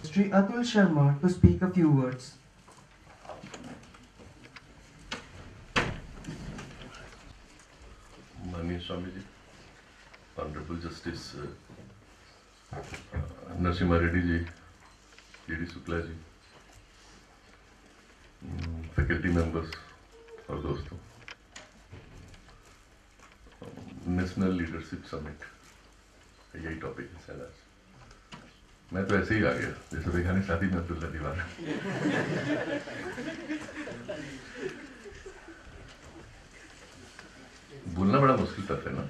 Sri Atul Sharma to speak a few words. माननीय Swami ji, honourable justice Narasimha Reddy ji, D Shukla ji, faculty members और दोस्तों, national leadership summit यही topic है शायद आज। मैं तो ऐसे ही आ गया जैसे बेगानी शादी में अब्दुल्ला दीवाना। बोलना बड़ा मुश्किल तक है ना।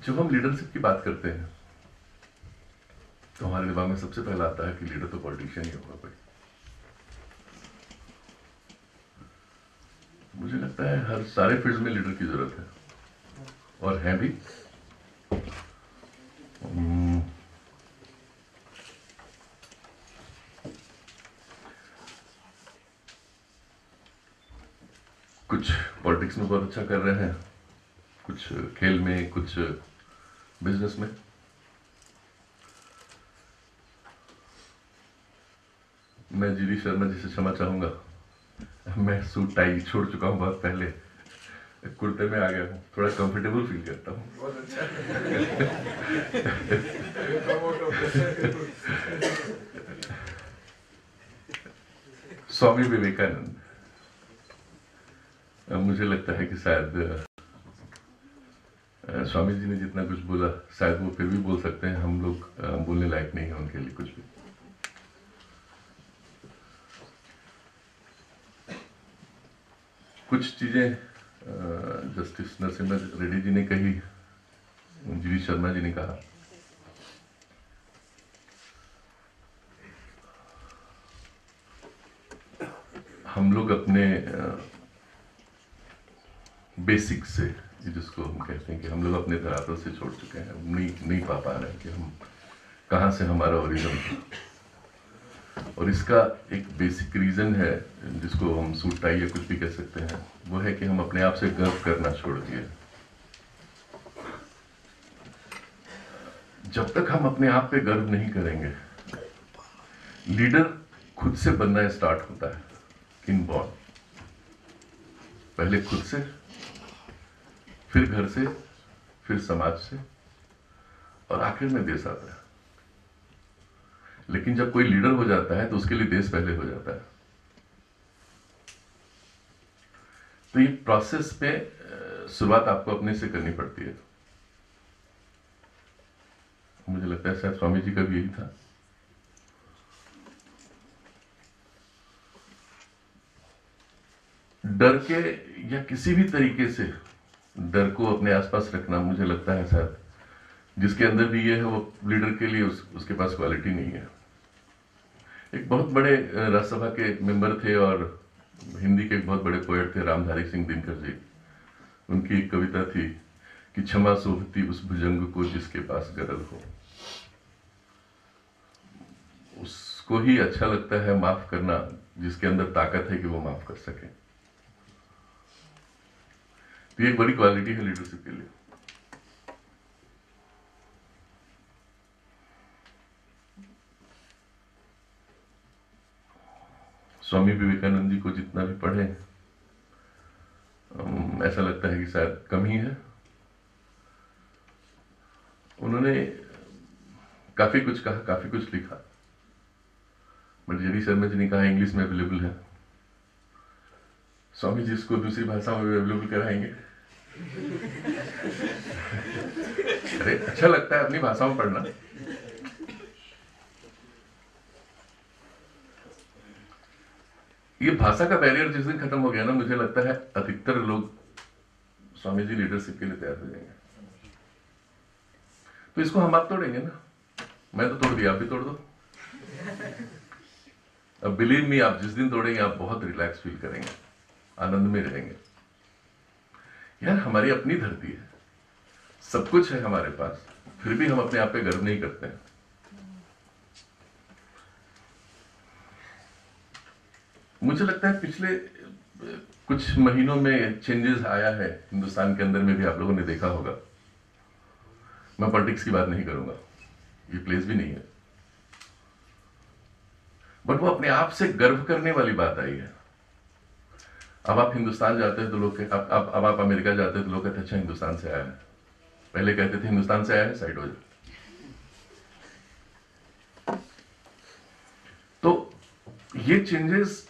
जब हम लीडरशिप की बात करते हैं तो हमारे दिमाग में सबसे पहला आता है कि लीडर तो पॉलिटिशियन ही होगा कोई। मुझे लगता है हर सारे फील्ड में लीडर की जरूरत है और है भी। कुछ पॉलिटिक्स में बहुत अच्छा कर रहे हैं, कुछ खेल में, कुछ बिजनेस में। मैं जीडी शर्मा जी से क्षमा चाहूंगा, मैं सूट टाई छोड़ चुका हूं बहुत पहले, कुर्ते में आ गया हूं, थोड़ा कंफर्टेबल फील करता हूं। बहुत अच्छा। स्वामी विवेकानंद, मुझे लगता है कि शायद स्वामी जी ने जितना कुछ बोला शायद वो फिर भी बोल सकते हैं, हम लोग बोलने लायक नहीं है उनके लिए कुछ भी। कुछ चीजें जस्टिस नरसिम्हा रेड्डी जी ने कही, जीवी शर्मा जी ने कहा। हम लोग अपने बेसिक से, जिसको हम कहते हैं कि हम लोग अपने धरातल से छोड़ चुके हैं, नहीं पा रहे हैं कि हम कहाँ से हमारा ओरिजिन था। और इसका एक बेसिक रीजन है जिसको हम सूट टाई या कुछ भी कह सकते हैं, वो है कि हम अपने आप से गर्व करना छोड़ दिए। जब तक हम अपने आप पे गर्व नहीं करेंगे, लीडर खुद से बनना स्टार्ट होता है, इनबॉर्न। पहले खुद से, फिर घर से, फिर समाज से और आखिर में देश आता है। लेकिन जब कोई लीडर हो जाता है तो उसके लिए देश पहले हो जाता है। तो ये प्रोसेस पे शुरुआत आपको अपने से करनी पड़ती है। मुझे लगता है शायद स्वामी जी का भी यही था। डर के या किसी भी तरीके से डर को अपने आसपास रखना, मुझे लगता है शायद जिसके अंदर भी ये है वो लीडर के लिए उसके पास क्वालिटी नहीं है। एक बहुत बड़े राज्यसभा के मेंबर थे और हिंदी के एक बहुत बड़े पोएट थे, रामधारी सिंह दिनकर जी। उनकी एक कविता थी कि क्षमा शोभती उस भुजंग को जिसके पास गरल हो। उसको ही अच्छा लगता है माफ करना जिसके अंदर ताकत है कि वो माफ कर सके। तो ये एक बड़ी क्वालिटी है लीडरशिप के लिए। स्वामी विवेकानंद जी को जितना भी पढ़े ऐसा लगता है कि शायद कम ही है। उन्होंने काफी कुछ कहा, काफी कुछ लिखा, बट जेडी शर्मा जी ने कहा इंग्लिश में अवेलेबल है। स्वामी जी इसको दूसरी भाषा में अवेलेबल कराएंगे। अरे अच्छा लगता है अपनी भाषा में पढ़ना। ये भाषा का बैरियर जिस दिन खत्म हो गया ना, मुझे लगता है अधिकतर लोग स्वामी जी लीडरशिप के लिए तैयार हो जाएंगे। तो इसको हम आप तोड़ेंगे ना। मैं तो तोड़ दिया, आप भी तोड़ दो। अब बिलीव मी, आप जिस दिन तोड़ेंगे आप बहुत रिलैक्स फील करेंगे, आनंद में रहेंगे। यार हमारी अपनी धरती है, सब कुछ है हमारे पास, फिर भी हम अपने आप पे गर्व नहीं करते हैं। मुझे लगता है पिछले कुछ महीनों में चेंजेस आया है हिंदुस्तान के अंदर में भी, आप लोगों ने देखा होगा। मैं पॉलिटिक्स की बात नहीं करूंगा, ये प्लेस भी नहीं है, बट वो अपने आप से गर्व करने वाली बात आई है। अब आप हिंदुस्तान जाते हैं तो लोग अब आप अमेरिका जाते हैं तो लोग कहते हैं अच्छा हिंदुस्तान से आया है। पहले कहते थे हिंदुस्तान से आया है, साइड हो जाए। तो ये चेंजेस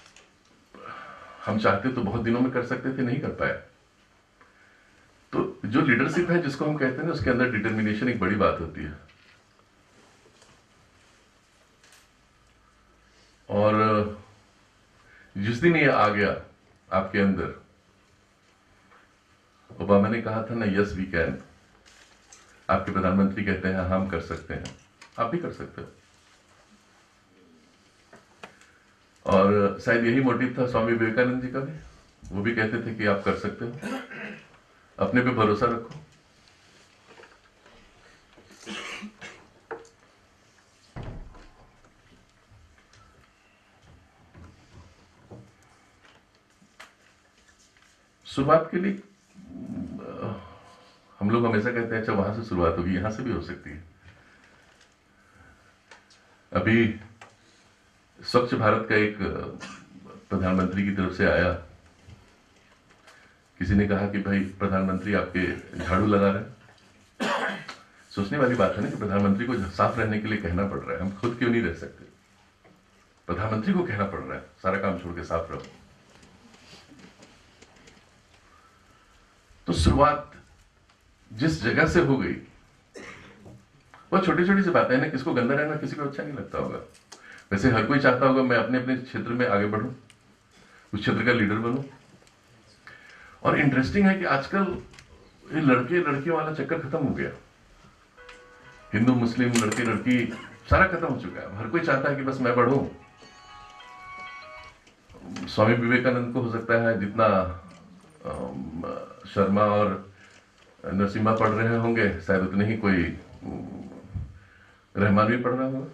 हम चाहते तो बहुत दिनों में कर सकते थे, नहीं कर पाए। तो जो लीडरशिप है जिसको हम कहते हैं ना, उसके अंदर डिटर्मिनेशन एक बड़ी बात होती है। और जिस दिन ये आ गया आपके अंदर, ओबामा ने कहा था ना, यस वी कैन। आपके प्रधानमंत्री कहते हैं हम कर सकते हैं, आप भी कर सकते हो। और शायद यही मोटिव था स्वामी विवेकानंद जी का भी, वो भी कहते थे कि आप कर सकते हो, अपने पे भरोसा रखो। शुरुआत के लिए हम लोग हमेशा कहते हैं अच्छा वहां से शुरुआत होगी, यहां से भी हो सकती है। अभी स्वच्छ भारत का एक प्रधानमंत्री की तरफ से आया, किसी ने कहा कि भाई प्रधानमंत्री आपके झाड़ू लगा रहे हैं। सोचने वाली बात है ना कि प्रधानमंत्री को साफ रहने के लिए कहना पड़ रहा है, हम खुद क्यों नहीं रह सकते? प्रधानमंत्री को कहना पड़ रहा है सारा काम छोड़ के साफ रहो। तो शुरुआत जिस जगह से हो गई, वो छोटी छोटी सी बातें हैं ना, किसको गंदा रहना किसी को अच्छा नहीं लगता होगा। वैसे हर कोई चाहता होगा मैं अपने अपने क्षेत्र में आगे बढ़ूं, उस क्षेत्र का लीडर बनूं। और इंटरेस्टिंग है कि आजकल ये लड़के लड़कियों वाला चक्कर खत्म हो गया। हिंदू मुस्लिम, लड़के लड़की सारा खत्म हो चुका है। हर कोई चाहता है कि बस मैं बढ़ूं। स्वामी विवेकानंद को हो सकता है जितना शर्मा और नरसिम्हा पढ़ रहे होंगे, शायद उतने ही कोई रहमान भी पढ़ रहा होगा।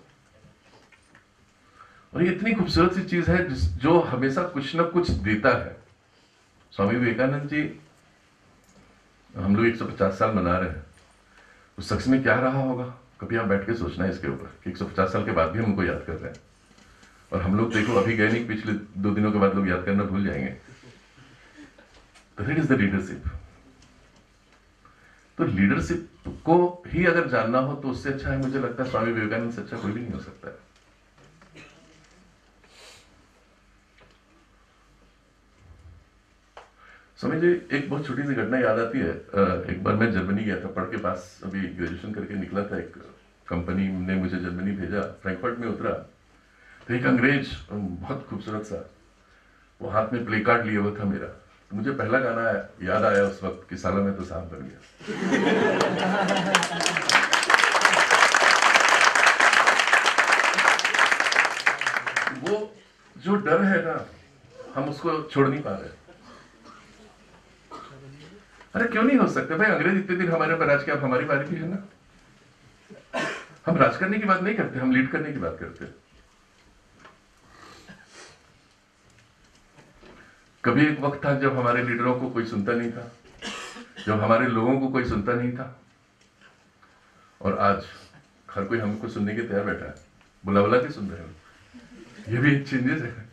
और ये इतनी खूबसूरत सी चीज है जो हमेशा कुछ ना कुछ देता है। स्वामी विवेकानंद जी, हम लोग 150 साल मना रहे हैं, उस शख्स में क्या रहा होगा? कभी आप बैठ के सोचना है इसके ऊपर कि 150 साल के बाद भी हमको याद कर रहे हैं। और हम लोग देखो अभी गए नहीं, पिछले 2 दिनों के बाद लोग याद करना भूल जाएंगे। तो दैट इज द लीडरशिप। तो लीडरशिप को ही अगर जानना हो तो उससे अच्छा है, मुझे लगता है स्वामी विवेकानंद से अच्छा कोई भी नहीं हो सकता है। स्वामी जी, एक बहुत छोटी सी घटना याद आती है। एक बार मैं जर्मनी गया था पढ़ के पास, अभी ग्रेजुएशन करके निकला था। एक कंपनी ने मुझे जर्मनी भेजा, फ्रैंकफर्ट में उतरा तो एक अंग्रेज बहुत खूबसूरत सा, वो हाथ में प्ले कार्ड लिए हुआ था मेरा। तो मुझे पहला गाना याद आया उस वक्त कि साला मैं तो सांप बन गया। वो जो डर है ना, हम उसको छोड़ नहीं पा रहे। अरे क्यों नहीं हो सकते भाई? अंग्रेज इतने दिन हमारे पर राज किया, अब हमारी बारी भी है ना। हम राज करने की बात नहीं करते, हम लीड करने की बात करते हैं। कभी एक वक्त था जब हमारे लीडरों को कोई सुनता नहीं था, जब हमारे लोगों को कोई सुनता नहीं था, और आज हर कोई हमको सुनने के तैयार बैठा है, बुला बुला के सुन रहे हो। ये भी एक चेंजेस है।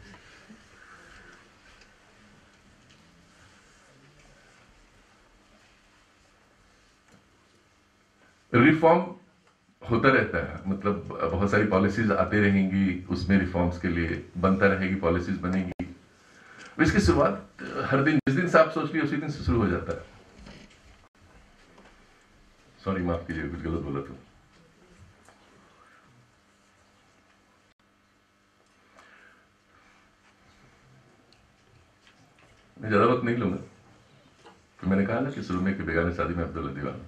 रिफॉर्म होता रहता है, मतलब बहुत सारी पॉलिसीज आती रहेंगी, उसमें रिफॉर्म्स के लिए बनता रहेगी, पॉलिसीज बनेगी। इसकी शुरुआत हर दिन, जिस दिन से आप सोच लिया उसी दिन से शुरू हो जाता है। सॉरी, माफ कीजिए, कुछ गलत बोला था। मैं ज्यादा वक्त नहीं लूंगा, तो मैंने कहा ना कि शुरू में कि बेगानी शादी में अब्दुल्ला दीवाना।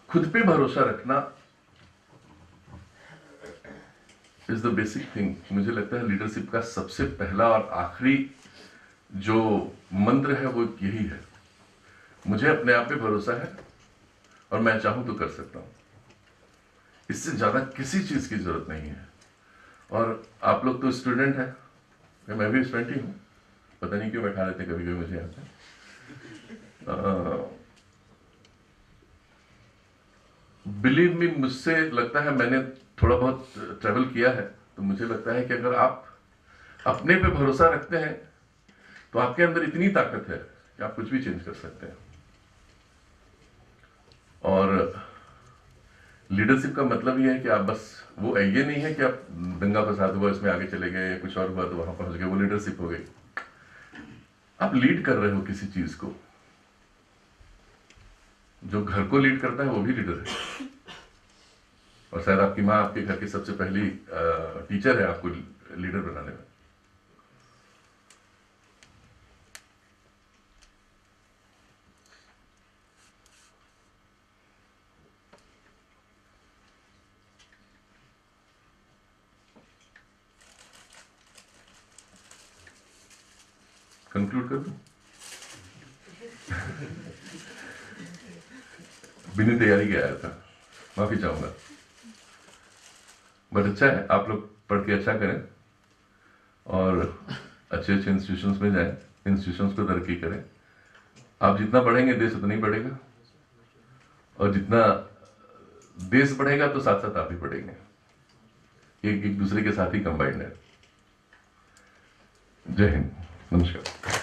खुद पे भरोसा रखना इज द बेसिक थिंग। मुझे लगता है लीडरशिप का सबसे पहला और आखिरी जो मंत्र है वो यही है, मुझे अपने आप पे भरोसा है और मैं चाहूं तो कर सकता हूं। इससे ज्यादा किसी चीज की जरूरत नहीं है। और आप लोग तो स्टूडेंट हैं, मैं भी स्टूडेंट ही हूँ, पता नहीं क्यों बैठा लेते कभी कभी मुझे यहाँ पे। बिलीव मी, मुझसे लगता है, मैंने थोड़ा बहुत ट्रैवल किया है, तो मुझे लगता है कि अगर आप अपने पे भरोसा रखते हैं तो आपके अंदर इतनी ताकत है कि आप कुछ भी चेंज कर सकते हैं। और लीडरशिप का मतलब ये है कि आप बस, वो ये नहीं है कि आप दंगा फसाद हुआ इसमें आगे चले गए या कुछ और हुआ तो वहां पहुंच गए, वो लीडरशिप हो गई। आप लीड कर रहे हो किसी चीज को, जो घर को लीड करता है वो भी लीडर है। और शायद आपकी माँ आपके घर की सबसे पहली टीचर है आपको लीडर बनाने में। कंक्लूड कर दूं? बिना तैयारी के आया था, माफी चाहूंगा। बट अच्छा है, आप लोग पढ़ के अच्छा करें और अच्छे अच्छे इंस्टीट्यूशंस में जाएं, इंस्टीट्यूशंस को तरक्की करें। आप जितना बढ़ेंगे देश उतना ही बढ़ेगा, और जितना देश बढ़ेगा तो साथ साथ आप भी बढ़ेंगे। एक दूसरे के साथ ही कंबाइंड है। जय हिंद, नमस्कार।